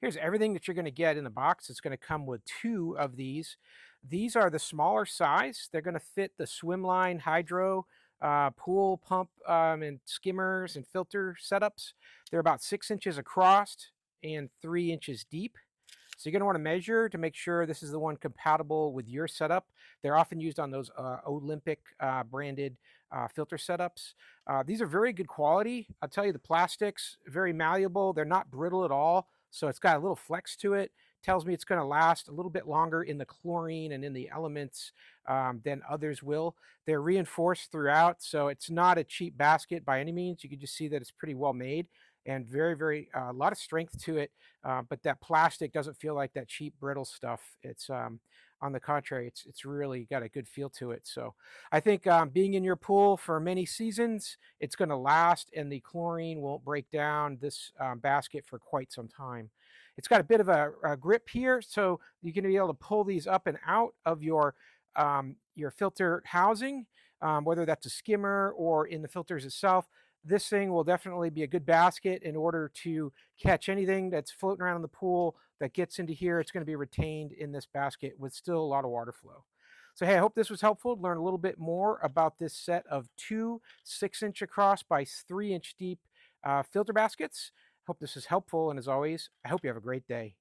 Here's everything that you're going to get in the box. It's going to come with two of these. These are the smaller size. They're going to fit the swimline hydro pool pump and skimmers and filter setups. They're about 6 inches across and 3 inches deep. So you're going to want to measure to make sure this is the one compatible with your setup. They're often used on those O-lympic branded filter setups. These are very good quality. I'll tell you, the plastics, very malleable. They're not brittle at all. So it's got a little flex to it. Tells me it's going to last a little bit longer in the chlorine and in the elements than others will. They're reinforced throughout, so it's not a cheap basket by any means. You can just see that it's pretty well made and very, a lot of strength to it. But that plastic doesn't feel like that cheap brittle stuff. It's on the contrary, it's really got a good feel to it. So I think being in your pool for many seasons, it's going to last, and the chlorine won't break down this basket for quite some time. It's got a bit of a grip here, so you're going to be able to pull these up and out of your filter housing, whether that's a skimmer or in the filters itself. This thing will definitely be a good basket in order to catch anything that's floating around in the pool that gets into here. It's going to be retained in this basket with still a lot of water flow. So, hey, I hope this was helpful to learn a little bit more about this set of two 6 inch across by 3 inch deep filter baskets. Hope this is helpful. And as always, I hope you have a great day.